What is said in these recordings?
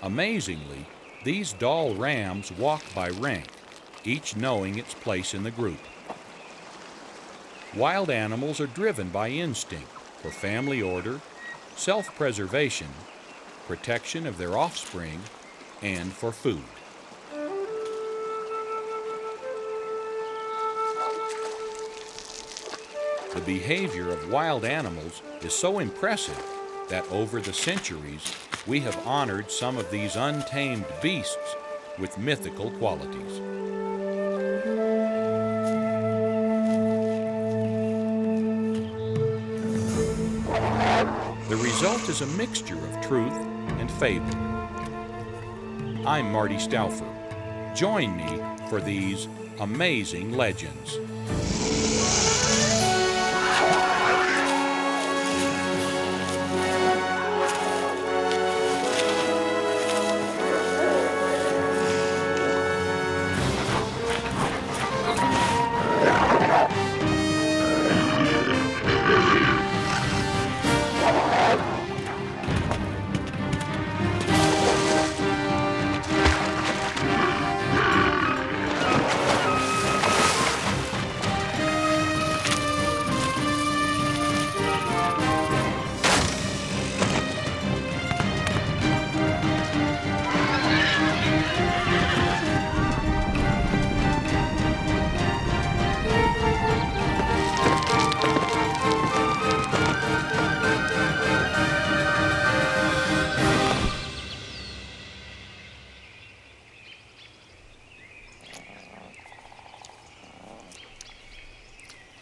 Amazingly, these doll rams walk by rank, each knowing its place in the group. Wild animals are driven by instinct for family order, self-preservation, protection of their offspring, and for food. The behavior of wild animals is so impressive that over the centuries, we have honored some of these untamed beasts with mythical qualities. The result is a mixture of truth and fable. I'm Marty Stouffer. Join me for these amazing legends.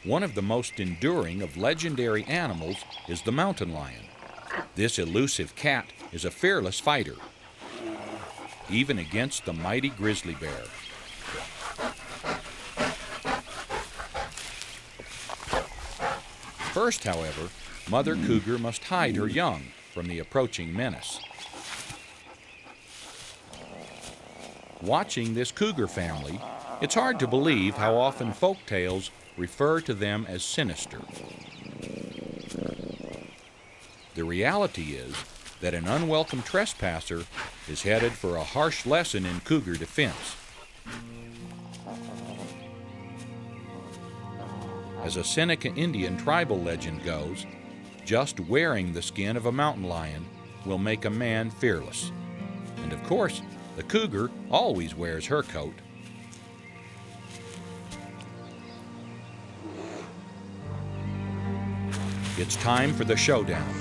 One of the most enduring of legendary animals is the mountain lion. This elusive cat is a fearless fighter, even against the mighty grizzly bear. First, however, Mother Cougar must hide her young from the approaching menace. Watching this cougar family, it's hard to believe how often folk tales refer to them as sinister. The reality is that an unwelcome trespasser is headed for a harsh lesson in cougar defense. As a Seneca Indian tribal legend goes, just wearing the skin of a mountain lion will make a man fearless. And of course, the cougar always wears her coat. It's time for the showdown.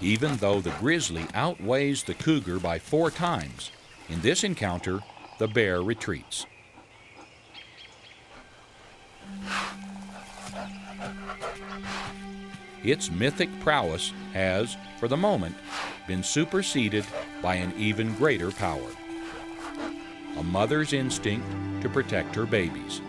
Even though the grizzly outweighs the cougar by 4 times, in this encounter, the bear retreats. Its mythic prowess has, for the moment, been superseded by an even greater power: a mother's instinct to protect her babies.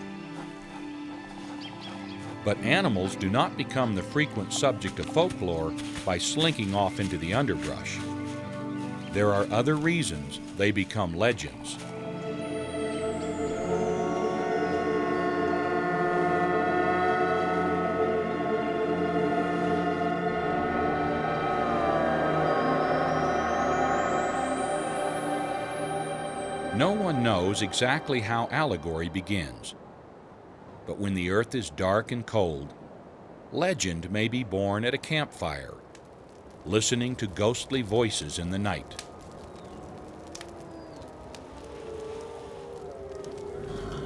But animals do not become the frequent subject of folklore by slinking off into the underbrush. There are other reasons they become legends. No one knows exactly how allegory begins. But when the earth is dark and cold, legend may be born at a campfire, listening to ghostly voices in the night.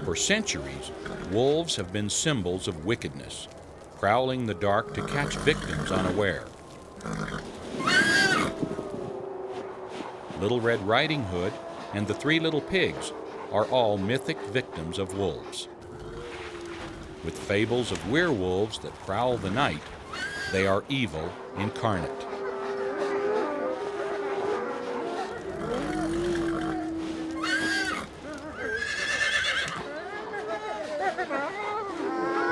For centuries, wolves have been symbols of wickedness, prowling the dark to catch victims unaware. Little Red Riding Hood and the 3 Little Pigs are all mythic victims of wolves. With fables of werewolves that prowl the night, they are evil incarnate.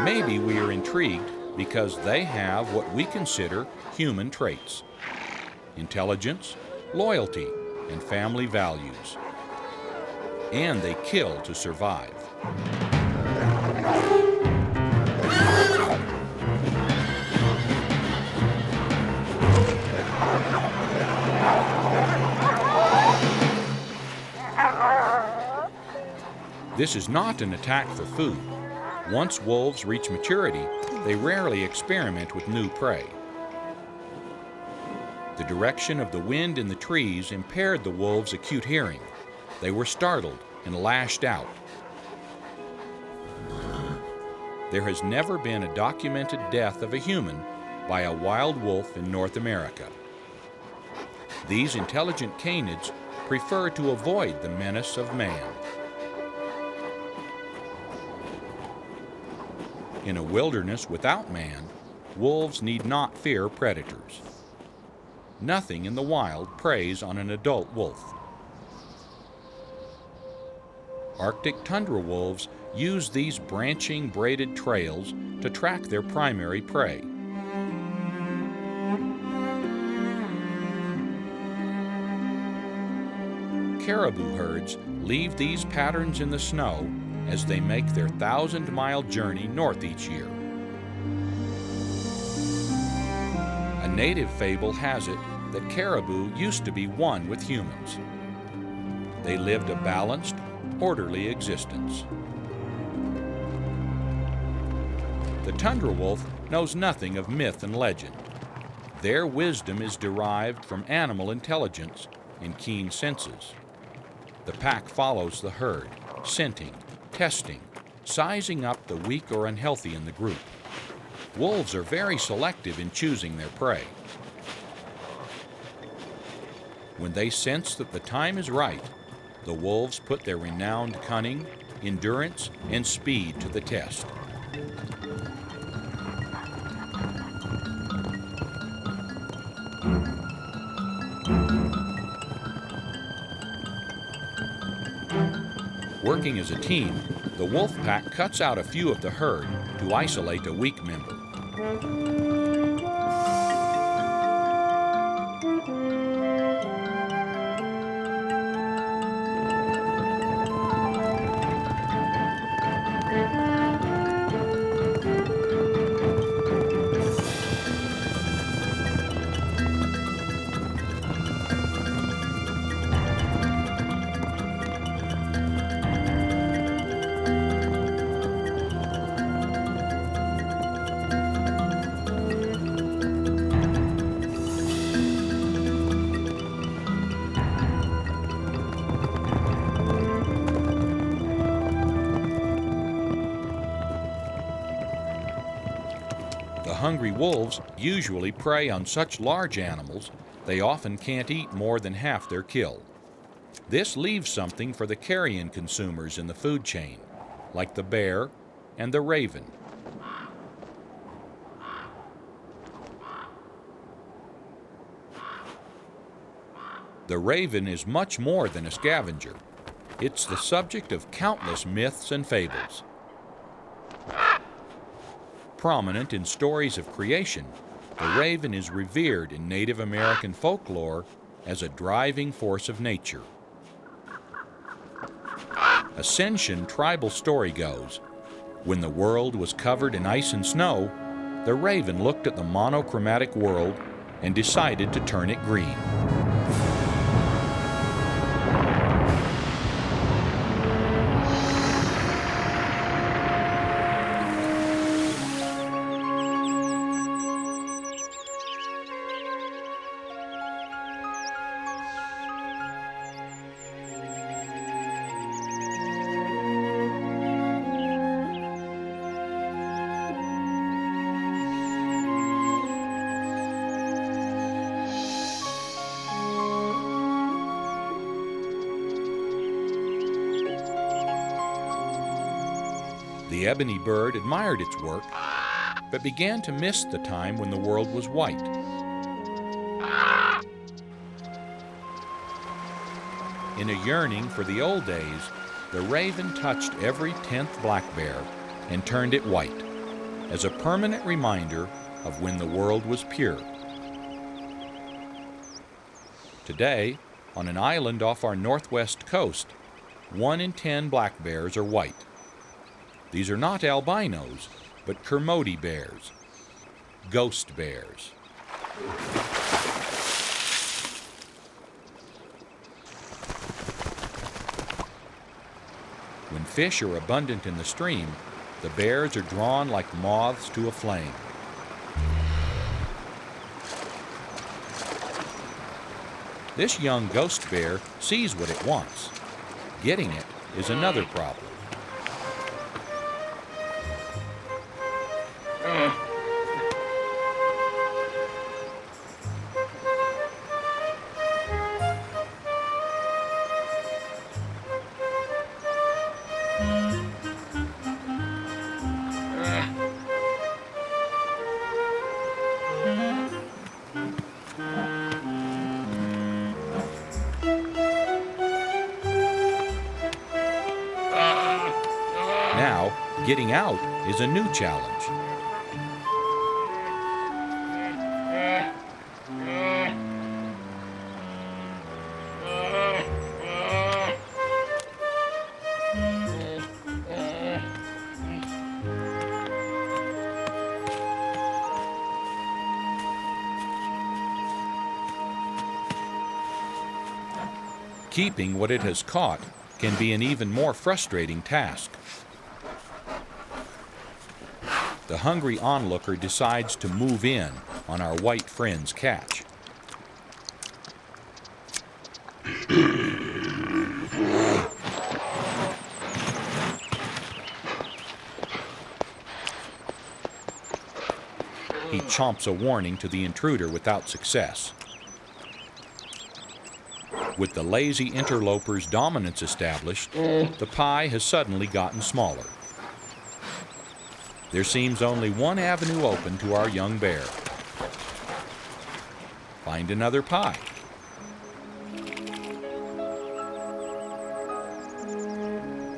Maybe we are intrigued because they have what we consider human traits: intelligence, loyalty, and family values. And they kill to survive. This is not an attack for food. Once wolves reach maturity, they rarely experiment with new prey. The direction of the wind in the trees impaired the wolves' acute hearing. They were startled and lashed out. There has never been a documented death of a human by a wild wolf in North America. These intelligent canids prefer to avoid the menace of man. In a wilderness without man, wolves need not fear predators. Nothing in the wild preys on an adult wolf. Arctic tundra wolves use these branching, braided trails to track their primary prey. Caribou herds leave these patterns in the snow as they make their 1,000-mile journey north each year. A native fable has it that caribou used to be one with humans. They lived a balanced, orderly existence. The tundra wolf knows nothing of myth and legend. Their wisdom is derived from animal intelligence and keen senses. The pack follows the herd, scenting, testing, sizing up the weak or unhealthy in the group. Wolves are very selective in choosing their prey. When they sense that the time is right, the wolves put their renowned cunning, endurance, and speed to the test. Working as a team, the wolf pack cuts out a few of the herd to isolate a weak member. Hungry wolves usually prey on such large animals they often can't eat more than half their kill. This leaves something for the carrion consumers in the food chain, like the bear and the raven. The raven is much more than a scavenger. It's the subject of countless myths and fables. Prominent in stories of creation, the raven is revered in Native American folklore as a driving force of nature. A Ascension tribal story goes, when the world was covered in ice and snow, the raven looked at the monochromatic world and decided to turn it green. The ebony bird admired its work, but began to miss the time when the world was white. In a yearning for the old days, the raven touched every 10th black bear and turned it white, as a permanent reminder of when the world was pure. Today, on an island off our northwest coast, 1 in 10 black bears are white. These are not albinos, but Kermode bears, ghost bears. When fish are abundant in the stream, the bears are drawn like moths to a flame. This young ghost bear sees what it wants. Getting it is another problem. Now, getting out is a new challenge. Keeping what it has caught can be an even more frustrating task. The hungry onlooker decides to move in on our white friend's catch. He chomps a warning to the intruder without success. With the lazy interloper's dominance established, the pie has suddenly gotten smaller. There seems only one avenue open to our young bear. Find another pie.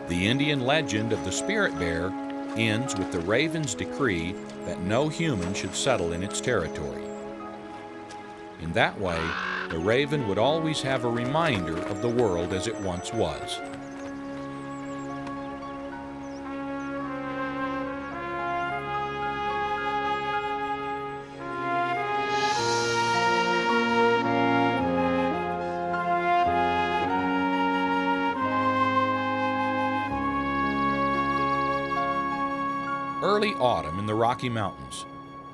The Indian legend of the spirit bear ends with the raven's decree that no human should settle in its territory. In that way, the raven would always have a reminder of the world as it once was. Early autumn in the Rocky Mountains.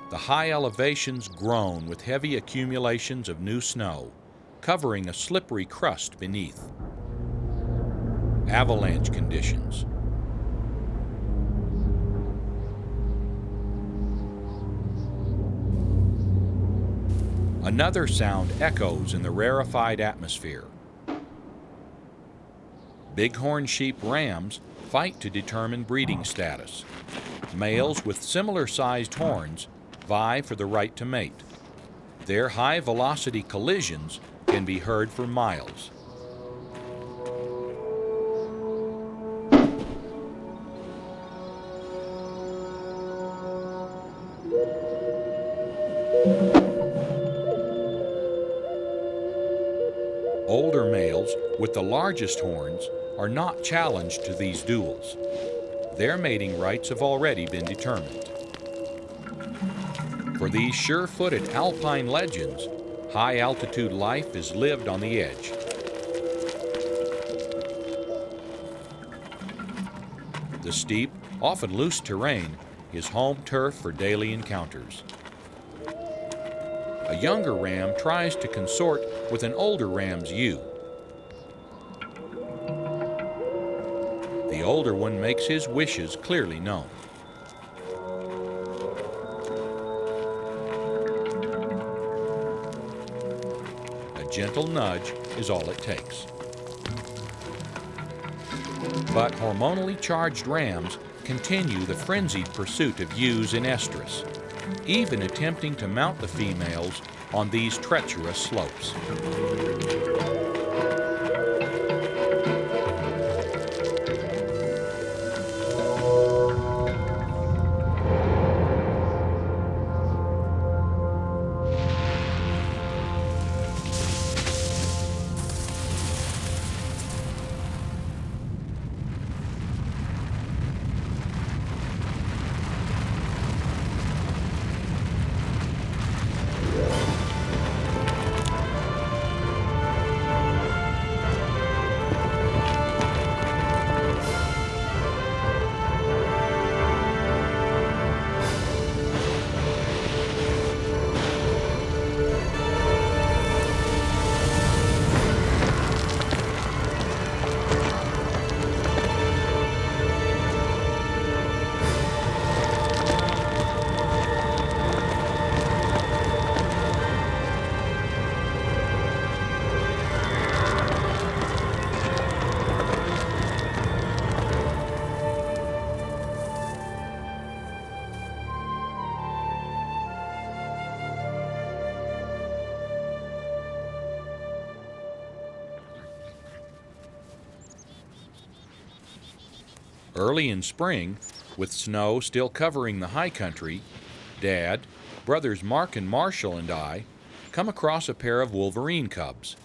The high elevations groan with heavy accumulations of new snow, covering a slippery crust beneath. Avalanche conditions. Another sound echoes in the rarefied atmosphere. Bighorn sheep rams fight to determine breeding status. Males with similar-sized horns vie for the right to mate. Their high-velocity collisions can be heard for miles. Older males with the largest horns are not challenged to these duels. Their mating rights have already been determined. For these sure-footed alpine legends, high-altitude life is lived on the edge. The steep, often loose terrain is home turf for daily encounters. A younger ram tries to consort with an older ram's ewe. The older one makes his wishes clearly known. A gentle nudge is all it takes. But hormonally charged rams continue the frenzied pursuit of ewes in estrus, even attempting to mount the females on these treacherous slopes. Early in spring, with snow still covering the high country, Dad, brothers Mark and Marshall, and I come across a pair of wolverine cubs.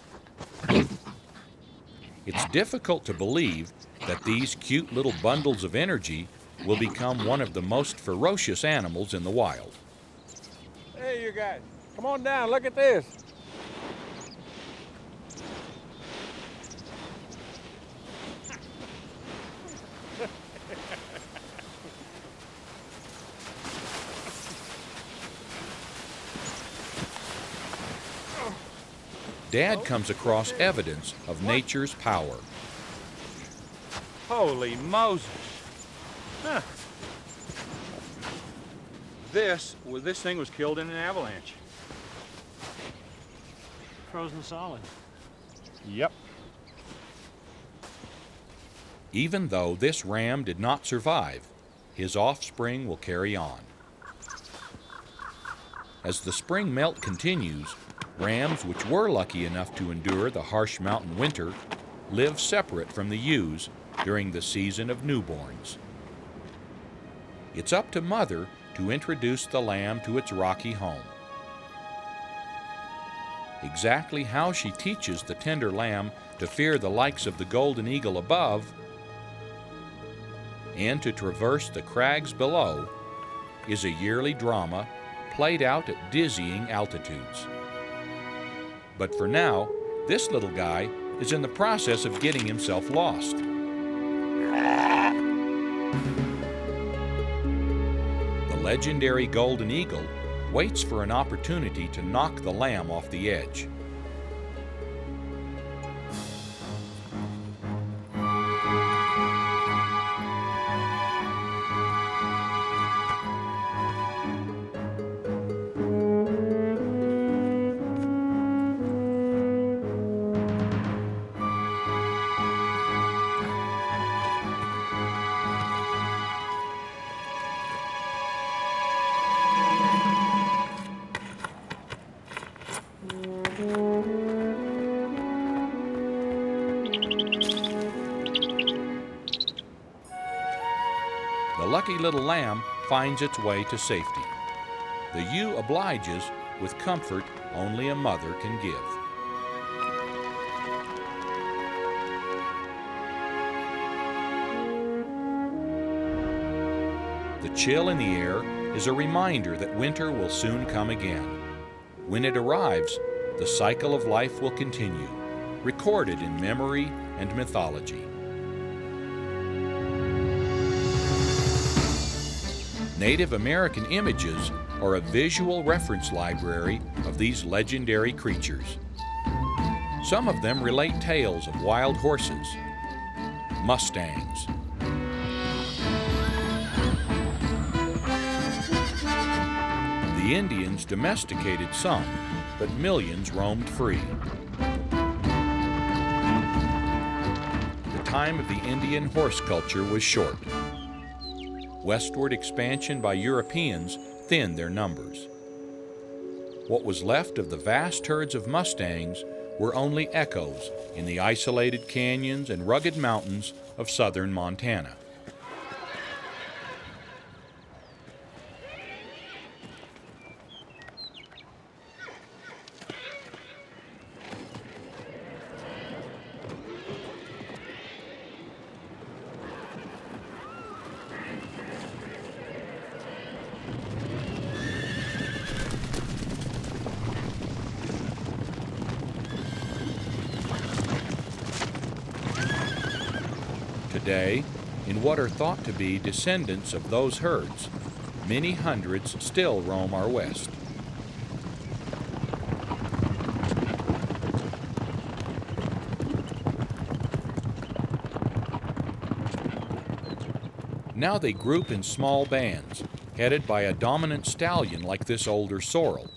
It's difficult to believe that these cute little bundles of energy will become one of the most ferocious animals in the wild. Hey, you guys, come on down, look at this. Dad comes across evidence of nature's power. Holy Moses. Huh. This thing was killed in an avalanche. Frozen solid. Yep. Even though this ram did not survive, his offspring will carry on. As the spring melt continues, rams which were lucky enough to endure the harsh mountain winter live separate from the ewes during the season of newborns. It's up to mother to introduce the lamb to its rocky home. Exactly how she teaches the tender lamb to fear the likes of the golden eagle above and to traverse the crags below is a yearly drama played out at dizzying altitudes. But for now, this little guy is in the process of getting himself lost. The legendary golden eagle waits for an opportunity to knock the lamb off the edge. The lucky little lamb finds its way to safety. The ewe obliges with comfort only a mother can give. The chill in the air is a reminder that winter will soon come again. When it arrives, the cycle of life will continue, recorded in memory and mythology. Native American images are a visual reference library of these legendary creatures. Some of them relate tales of wild horses, Mustangs, the Indians domesticated some, but millions roamed free. The time of the Indian horse culture was short. Westward expansion by Europeans thinned their numbers. What was left of the vast herds of Mustangs were only echoes in the isolated canyons and rugged mountains of southern Montana. Today, in what are thought to be descendants of those herds, many hundreds still roam our west. Now they group in small bands, headed by a dominant stallion like this older sorrel.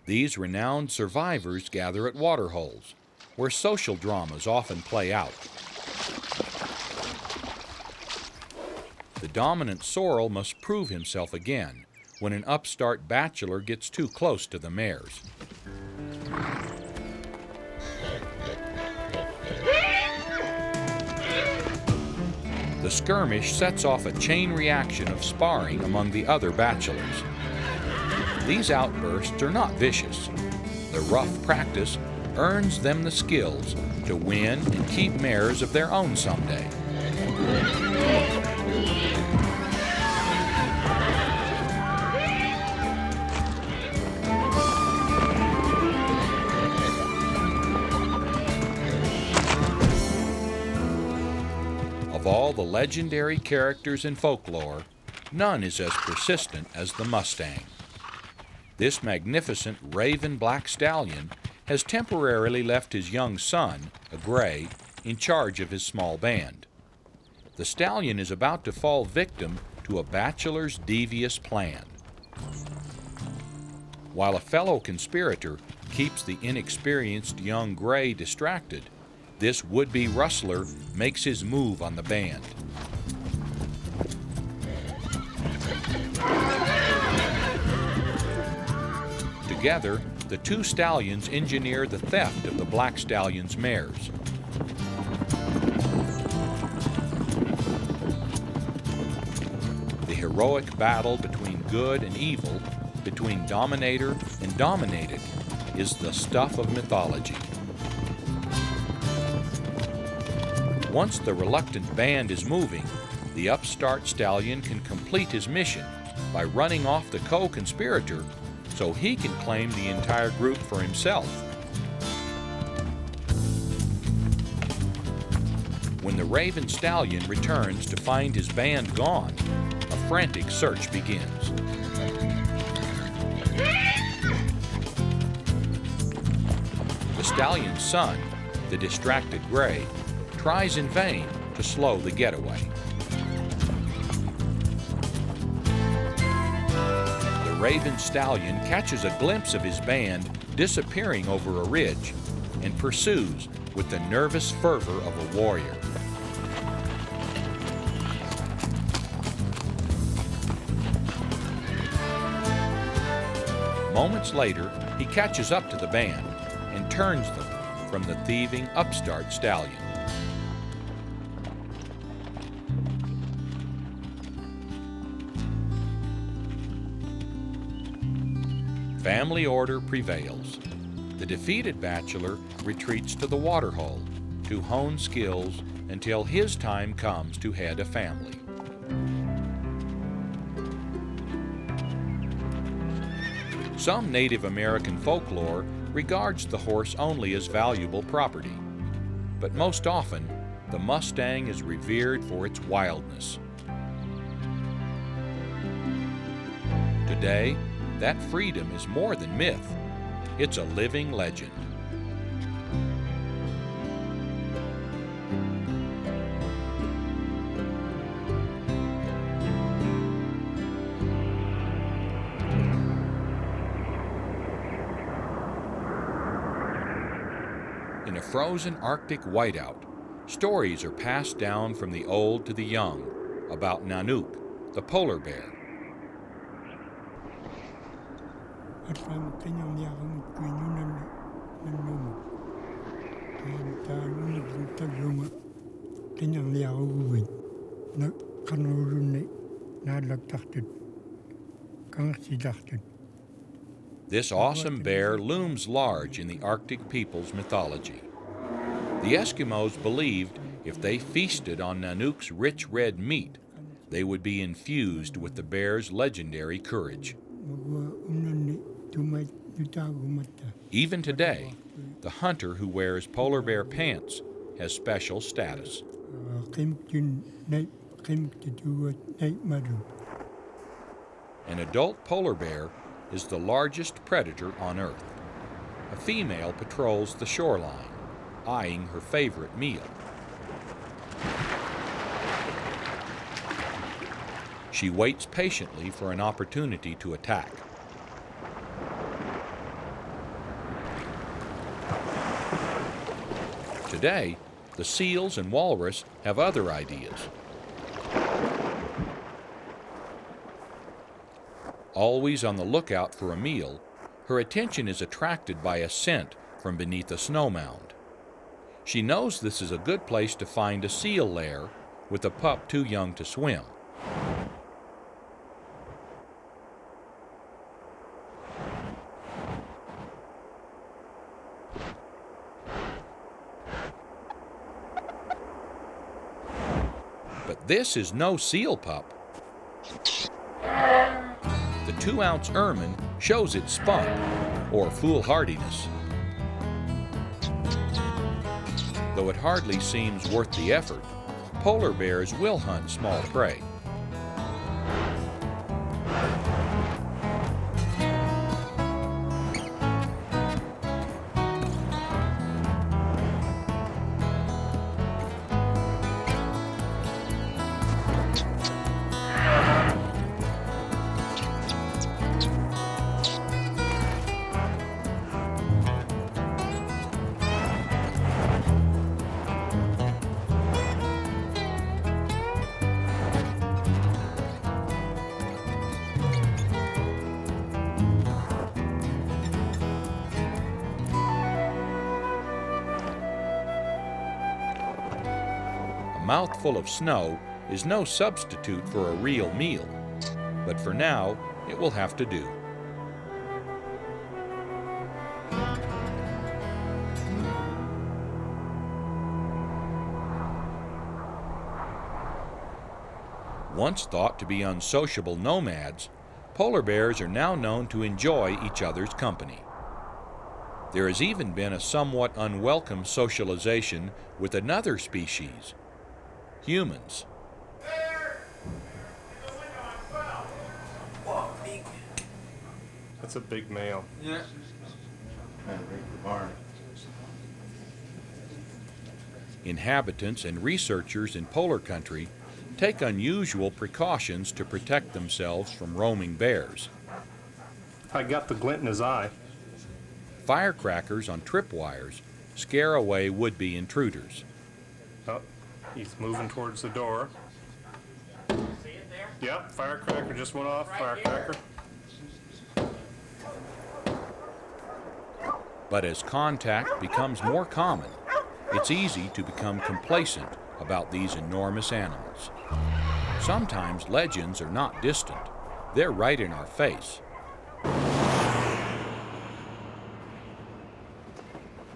These renowned survivors gather at waterholes, where social dramas often play out. The dominant sorrel must prove himself again when an upstart bachelor gets too close to the mares. The skirmish sets off a chain reaction of sparring among the other bachelors. These outbursts are not vicious. The rough practice earns them the skills to win and keep mares of their own someday. Of all the legendary characters in folklore, none is as persistent as the Mustang. This magnificent raven black stallion has temporarily left his young son, a gray, in charge of his small band. The stallion is about to fall victim to a bachelor's devious plan. While a fellow conspirator keeps the inexperienced young gray distracted, this would-be rustler makes his move on the band. Together, the two stallions engineer the theft of the black stallion's mares. The heroic battle between good and evil, between dominator and dominated, is the stuff of mythology. Once the reluctant band is moving, the upstart stallion can complete his mission by running off the co-conspirator so he can claim the entire group for himself. When the raven stallion returns to find his band gone, a frantic search begins. The stallion's son, the distracted gray, tries in vain to slow the getaway. The raven stallion catches a glimpse of his band disappearing over a ridge and pursues with the nervous fervor of a warrior. Moments later, he catches up to the band and turns them from the thieving upstart stallion. Family order prevails. The defeated bachelor retreats to the waterhole to hone skills until his time comes to head a family. Some Native American folklore regards the horse only as valuable property, but most often the Mustang is revered for its wildness. Today, that freedom is more than myth. It's a living legend. In a frozen Arctic whiteout, stories are passed down from the old to the young about Nanook, the polar bear. This awesome bear looms large in the Arctic people's mythology. The Eskimos believed if they feasted on Nanook's rich red meat, they would be infused with the bear's legendary courage. Even today, the hunter who wears polar bear pants has special status. An adult polar bear is the largest predator on Earth. A female patrols the shoreline, eyeing her favorite meal. She waits patiently for an opportunity to attack. Today, the seals and walrus have other ideas. Always on the lookout for a meal, her attention is attracted by a scent from beneath a snow mound. She knows this is a good place to find a seal lair with a pup too young to swim. But this is no seal pup. The 2-ounce ermine shows its spunk, or foolhardiness. Though it hardly seems worth the effort, polar bears will hunt small prey. A mouthful of snow is no substitute for a real meal, but for now, it will have to do. Once thought to be unsociable nomads, polar bears are now known to enjoy each other's company. There has even been a somewhat unwelcome socialization with another species, humans. That's a big male. Yeah. Inhabitants and researchers in polar country take unusual precautions to protect themselves from roaming bears. I got the glint in his eye. Firecrackers on tripwires scare away would-be intruders. Oh, he's moving towards the door. See it there? Yep, firecracker just went off. Right Firecracker. here. But as contact becomes more common, it's easy to become complacent about these enormous animals. Sometimes legends are not distant. They're right in our face.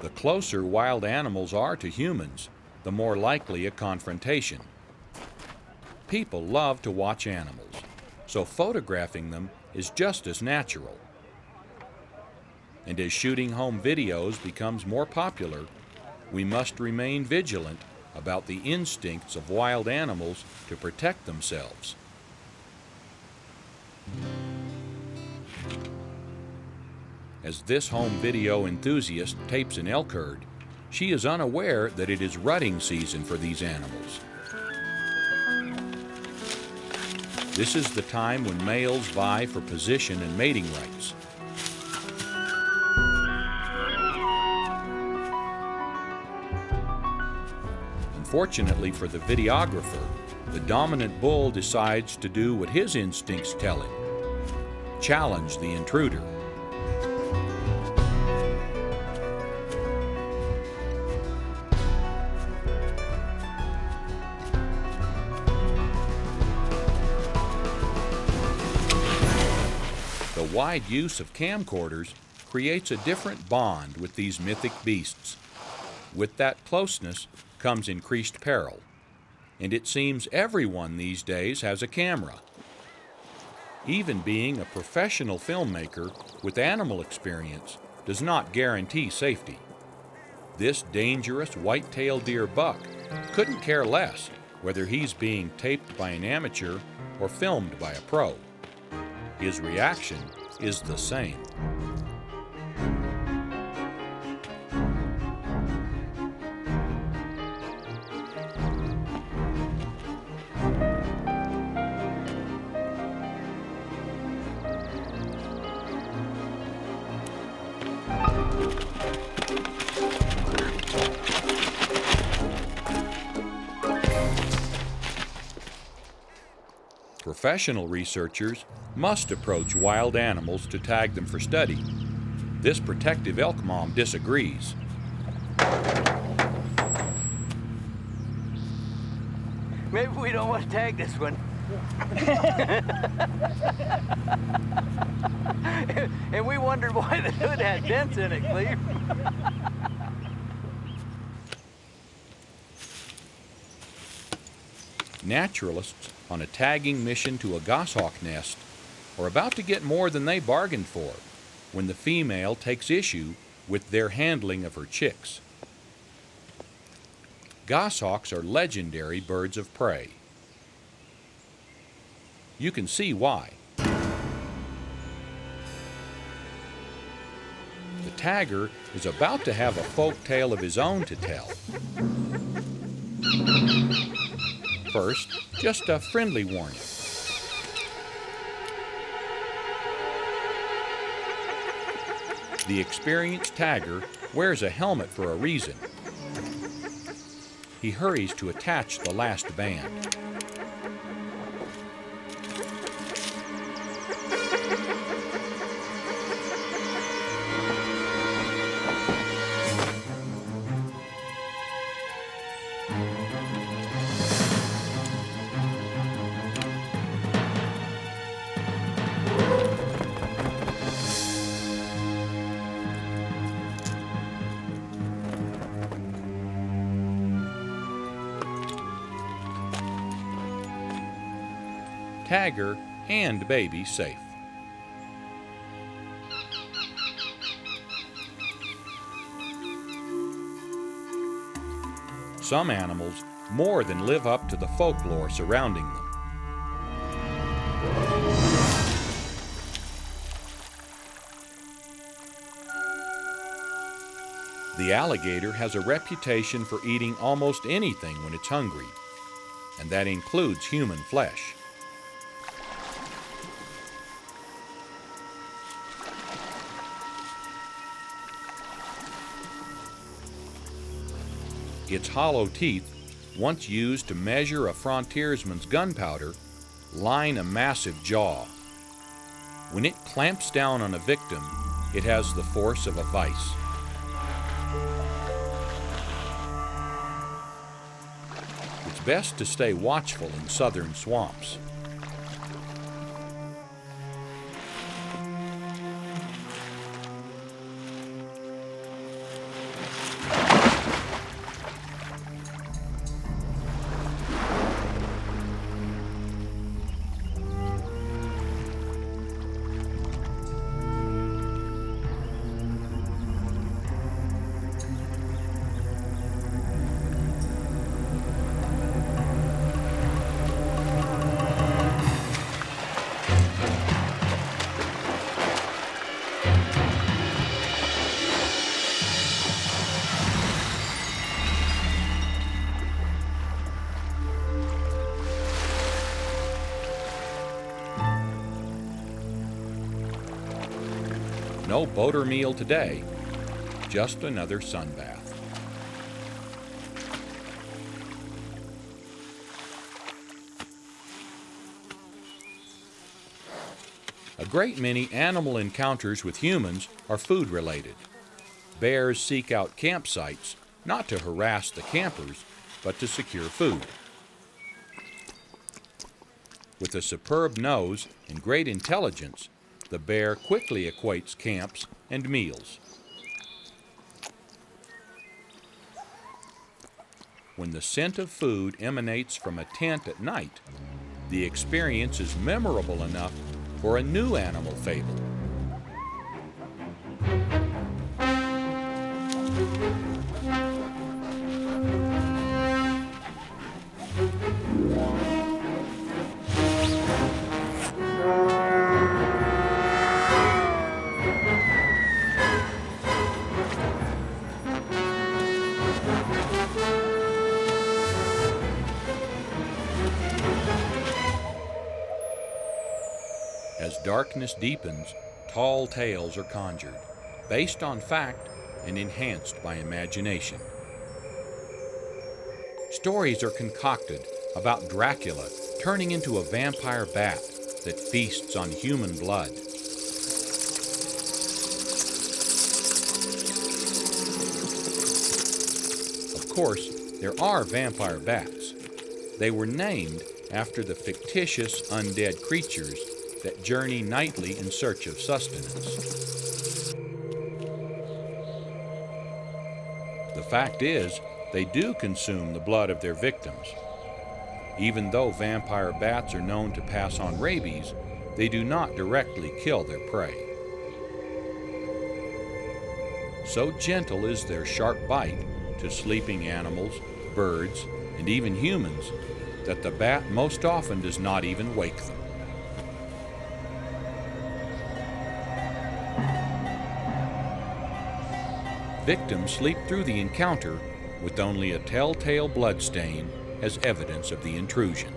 The closer wild animals are to humans, the more likely a confrontation. People love to watch animals, so photographing them is just as natural. And as shooting home videos becomes more popular, we must remain vigilant about the instincts of wild animals to protect themselves. As this home video enthusiast tapes an elk herd, she is unaware that it is rutting season for these animals. This is the time when males vie for position and mating rights. Unfortunately for the videographer, the dominant bull decides to do what his instincts tell him: challenge the intruder. The wide use of camcorders creates a different bond with these mythic beasts. With that closeness comes increased peril, and it seems everyone these days has a camera. Even being a professional filmmaker with animal experience does not guarantee safety. This dangerous whitetail deer buck couldn't care less whether he's being taped by an amateur or filmed by a pro. His reaction is the same. Professional researchers must approach wild animals to tag them for study. This protective elk mom disagrees. Maybe we don't want to tag this one. And we wondered why the hood had dents in it, Cleve. Naturalists on a tagging mission to a goshawk nest are about to get more than they bargained for when the female takes issue with their handling of her chicks. Goshawks are legendary birds of prey. You can see why. The tagger is about to have a folk tale of his own to tell. First, just a friendly warning. The experienced tagger wears a helmet for a reason. He hurries to attach the last band. Tagger and baby safe. Some animals more than live up to the folklore surrounding them. The alligator has a reputation for eating almost anything when it's hungry, and that includes human flesh. Its hollow teeth, once used to measure a frontiersman's gunpowder, line a massive jaw. When it clamps down on a victim, it has the force of a vice. best to stay watchful in southern swamps. No boat or meal today, just another sunbath. A great many animal encounters with humans are food-related. Bears seek out campsites not to harass the campers, but to secure food. With a superb nose and great intelligence, the bear quickly equates camps and meals. When the scent of food emanates from a tent at night, the experience is memorable enough for a new animal fable. As darkness deepens, tall tales are conjured, based on fact and enhanced by imagination. Stories are concocted about Dracula turning into a vampire bat that feasts on human blood. Of course, there are vampire bats. They were named after the fictitious undead creatures that journey nightly in search of sustenance. The fact is, they do consume the blood of their victims. Even though vampire bats are known to pass on rabies, they do not directly kill their prey. So gentle is their sharp bite to sleeping animals, birds, and even humans that the bat most often does not even wake them. Victims sleep through the encounter with only a telltale bloodstain as evidence of the intrusion.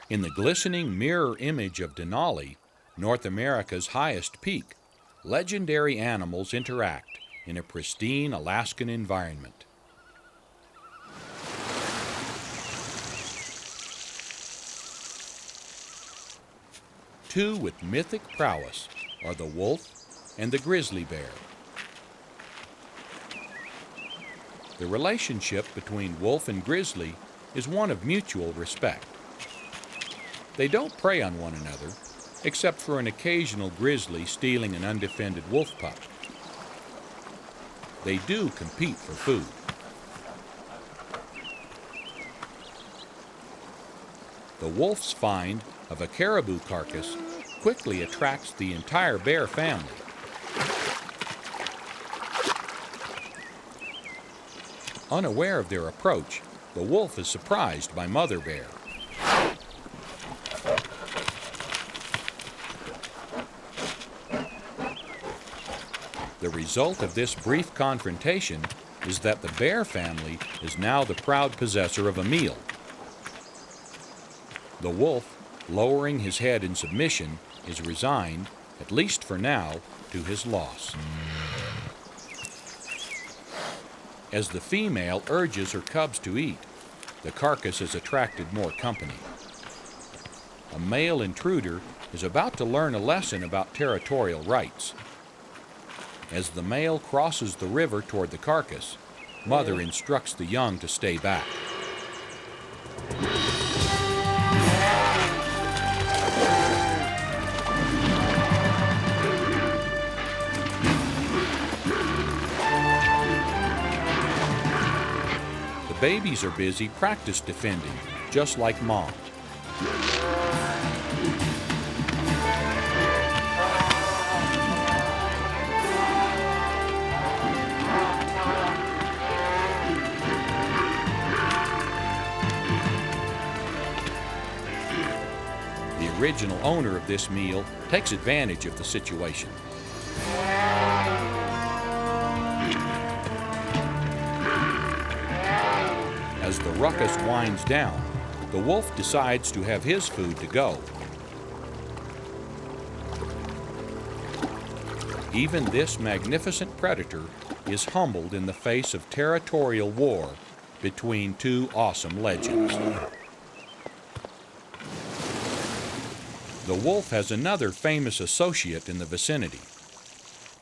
In the glistening mirror image of Denali, North America's highest peak, legendary animals interact in a pristine Alaskan environment. Two with mythic prowess are the wolf and the grizzly bear. The relationship between wolf and grizzly is one of mutual respect. They don't prey on one another, except for an occasional grizzly stealing an undefended wolf pup. They do compete for food. The wolf's find of a caribou carcass quickly attracts the entire bear family. Unaware of their approach, the wolf is surprised by Mother Bear. The result of this brief confrontation is that the bear family is now the proud possessor of a meal. The wolf, lowering his head in submission, is resigned, at least for now, to his loss. As the female urges her cubs to eat, the carcass has attracted more company. A male intruder is about to learn a lesson about territorial rights. As the male crosses the river toward the carcass, mother instructs the young to stay back. The babies are busy practice defending, just like mom. The original owner of this meal takes advantage of the situation. As the ruckus winds down, the wolf decides to have his food to go. Even this magnificent predator is humbled in the face of territorial war between two awesome legends. The wolf has another famous associate in the vicinity.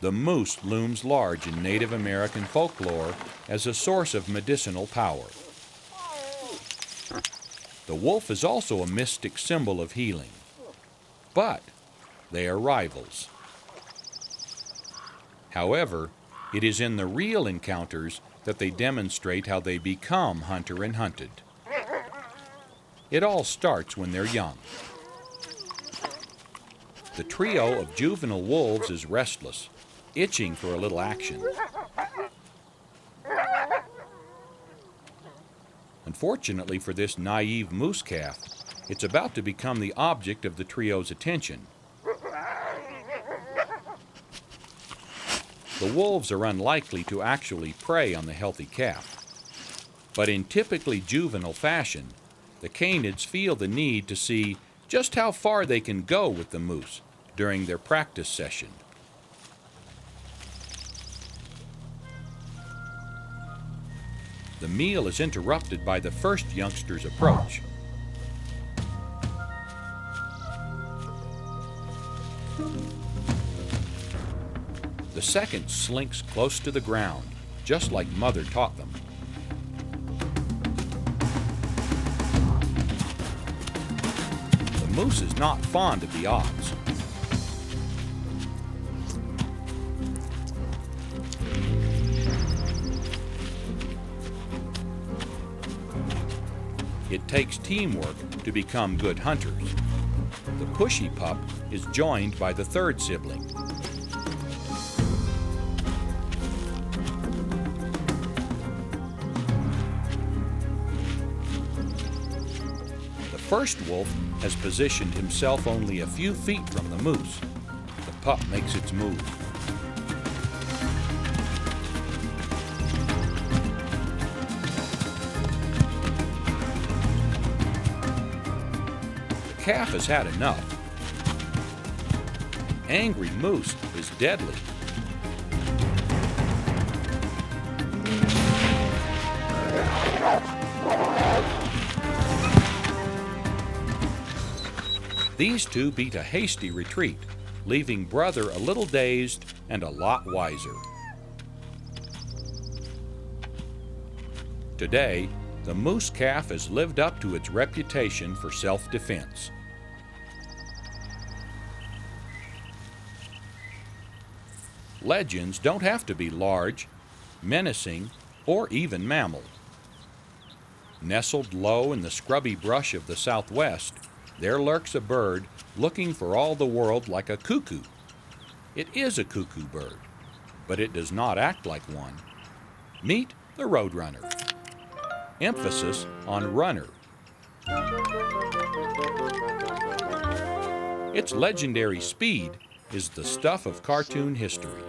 The moose looms large in Native American folklore as a source of medicinal power. The wolf is also a mystic symbol of healing, but they are rivals. However, it is in the real encounters that they demonstrate how they become hunter and hunted. It all starts when they're young. The trio of juvenile wolves is restless, itching for a little action. Unfortunately for this naive moose calf, it's about to become the object of the trio's attention. The wolves are unlikely to actually prey on the healthy calf. But in typically juvenile fashion, the canids feel the need to see just how far they can go with the moose during their practice session. The meal is interrupted by the first youngster's approach. The second slinks close to the ground, just like mother taught them. The moose is not fond of the odds. It takes teamwork to become good hunters. The pushy pup is joined by the third sibling. The first wolf has positioned himself only a few feet from the moose. The pup makes its move. The calf has had enough. Angry moose is deadly. These two beat a hasty retreat, leaving brother a little dazed and a lot wiser. Today, the moose calf has lived up to its reputation for self-defense. Legends don't have to be large, menacing, or even mammal. Nestled low in the scrubby brush of the Southwest, there lurks a bird looking for all the world like a cuckoo. It is a cuckoo bird, but it does not act like one. Meet the Roadrunner. Emphasis on runner. Its legendary speed is the stuff of cartoon history.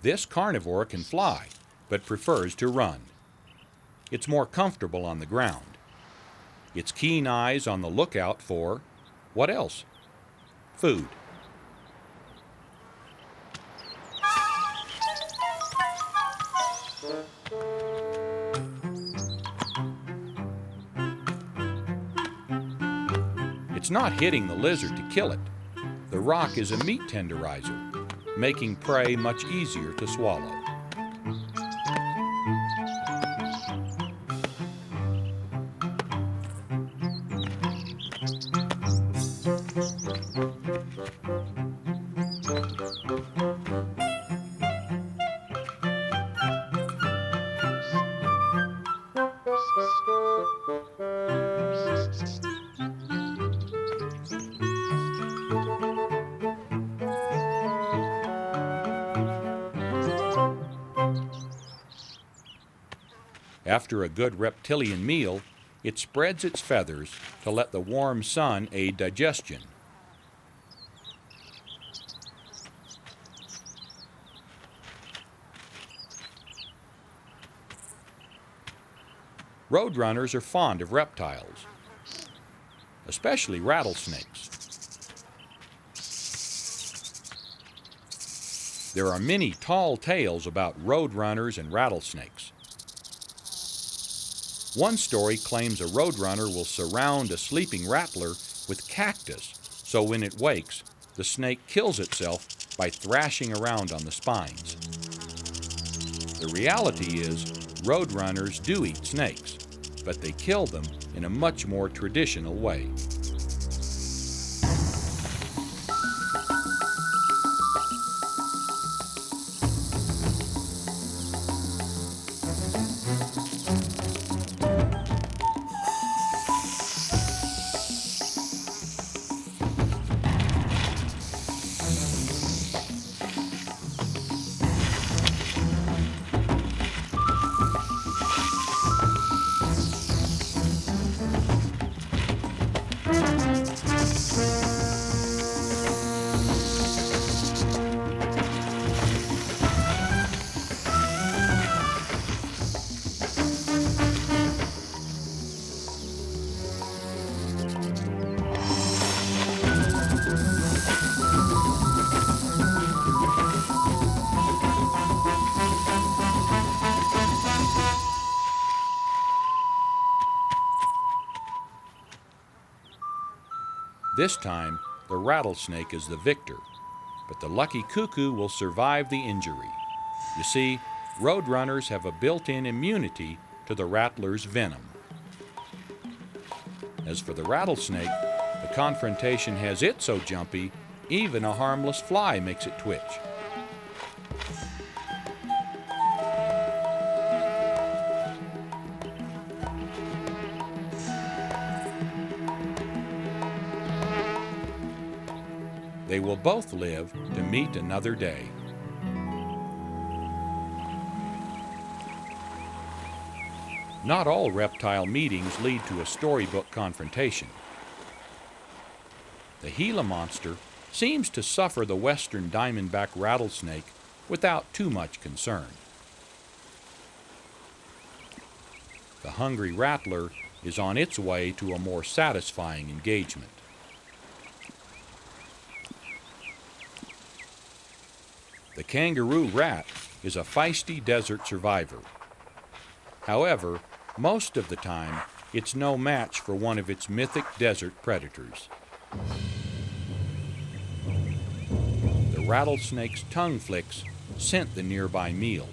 This carnivore can fly, but prefers to run. It's more comfortable on the ground. Its keen eyes on the lookout for, what else? Food. It's not hitting the lizard to kill it. The rock is a meat tenderizer, making prey much easier to swallow. After a good reptilian meal, it spreads its feathers to let the warm sun aid digestion. Roadrunners are fond of reptiles, especially rattlesnakes. There are many tall tales about roadrunners and rattlesnakes. One story claims a roadrunner will surround a sleeping rattler with cactus, so when it wakes, the snake kills itself by thrashing around on the spines. The reality is, roadrunners do eat snakes, but they kill them in a much more traditional way. This time, the rattlesnake is the victor, but the lucky cuckoo will survive the injury. You see, roadrunners have a built-in immunity to the rattler's venom. As for the rattlesnake, the confrontation has it so jumpy, even a harmless fly makes it twitch. They will both live to meet another day. Not all reptile meetings lead to a storybook confrontation. The Gila monster seems to suffer the western diamondback rattlesnake without too much concern. The hungry rattler is on its way to a more satisfying engagement. The kangaroo rat is a feisty desert survivor. However, most of the time, it's no match for one of its mythic desert predators. The rattlesnake's tongue flicks scent the nearby meal.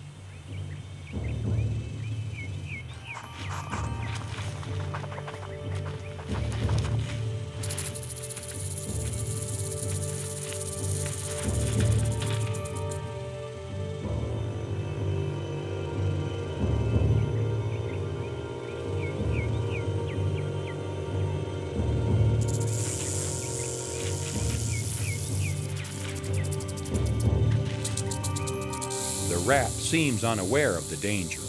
The rat seems unaware of the danger.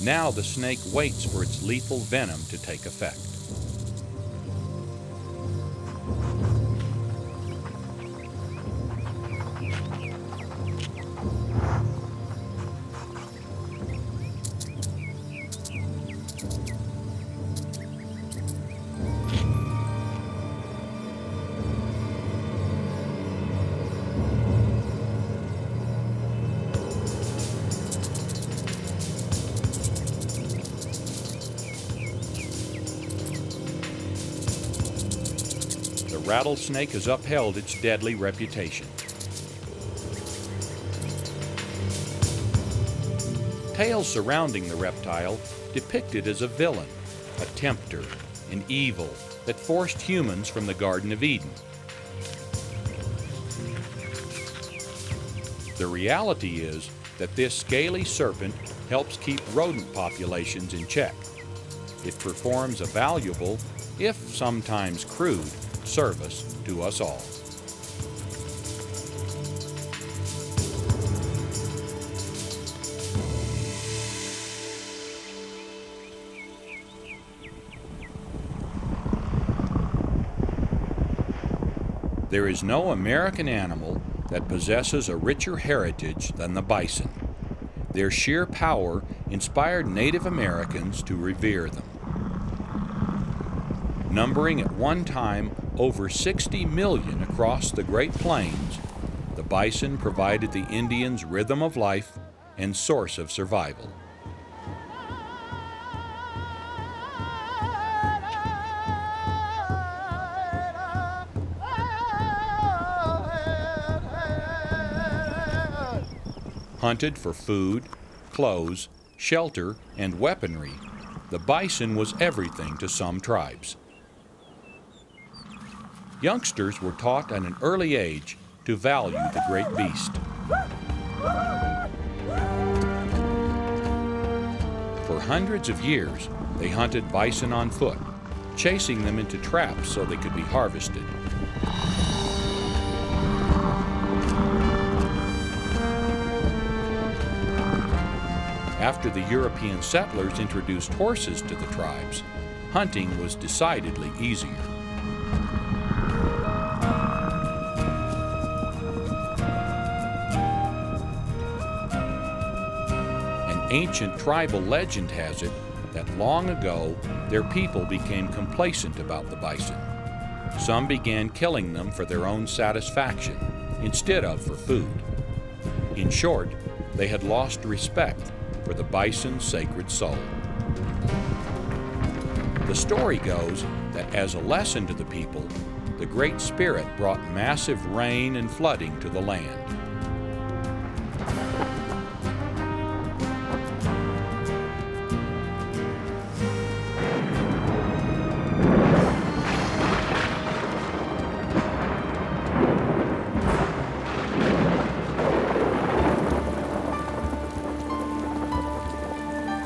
Now the snake waits for its lethal venom to take effect. The rattlesnake has upheld its deadly reputation. Tales surrounding the reptile depict it as a villain, a tempter, an evil that forced humans from the Garden of Eden. The reality is that this scaly serpent helps keep rodent populations in check. It performs a valuable, if sometimes crude, service to us all. There is no American animal that possesses a richer heritage than the bison. Their sheer power inspired Native Americans to revere them. Numbering at one time over 60 million across the Great Plains, the bison provided the Indians' rhythm of life and source of survival. Hunted for food, clothes, shelter, and weaponry, the bison was everything to some tribes. Youngsters were taught at an early age to value the great beast. For hundreds of years, they hunted bison on foot, chasing them into traps so they could be harvested. After the European settlers introduced horses to the tribes, hunting was decidedly easier. Ancient tribal legend has it that long ago their people became complacent about the bison. Some began killing them for their own satisfaction instead of for food. In short, they had lost respect for the bison's sacred soul. The story goes that as a lesson to the people, the Great Spirit brought massive rain and flooding to the land.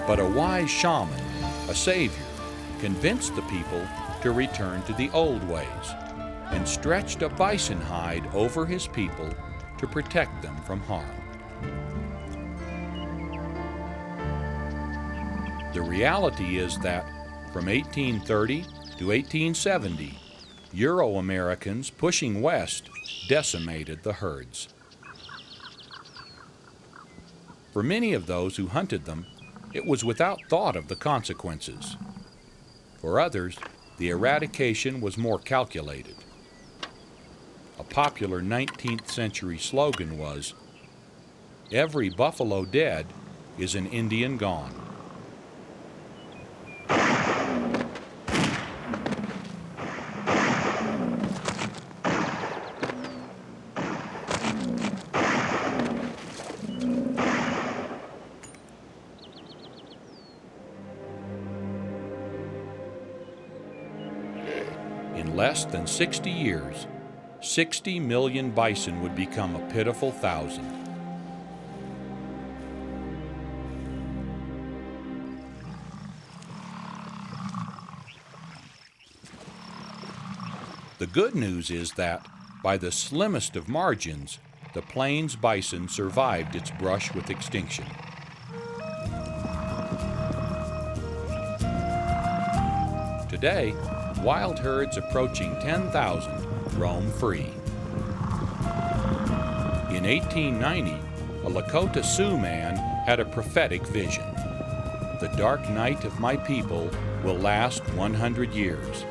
But a wise shaman, a savior, convinced the people to return to the old ways and stretched a bison hide over his people to protect them from harm. The reality is that from 1830 to 1870, Euro-Americans pushing west decimated the herds. For many of those who hunted them, it was without thought of the consequences. For others, the eradication was more calculated. A popular 19th century slogan was, "Every buffalo dead is an Indian gone." In less than 60 years, 60 million bison would become a pitiful 1,000. The good news is that, by the slimmest of margins, the plains bison survived its brush with extinction. today, wild herds approaching 10,000 roam free. In 1890, a Lakota Sioux man had a prophetic vision. The dark night of my people will last 100 years,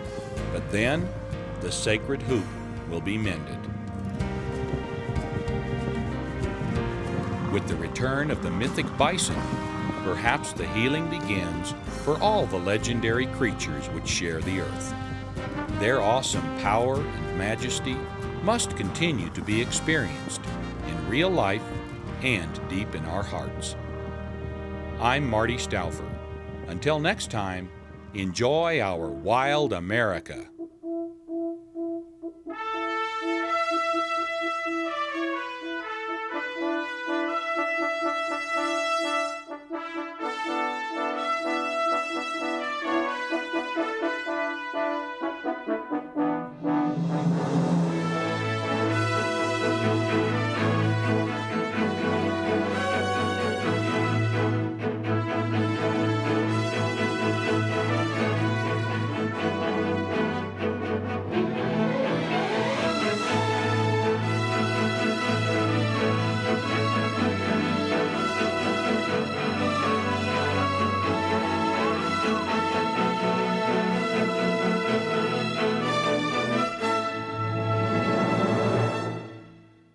but then the sacred hoop will be mended. With the return of the mythic bison, perhaps the healing begins for all the legendary creatures which share the earth. Their awesome power and majesty must continue to be experienced in real life and deep in our hearts. I'm Marty Stouffer. Until next time, enjoy our wild America.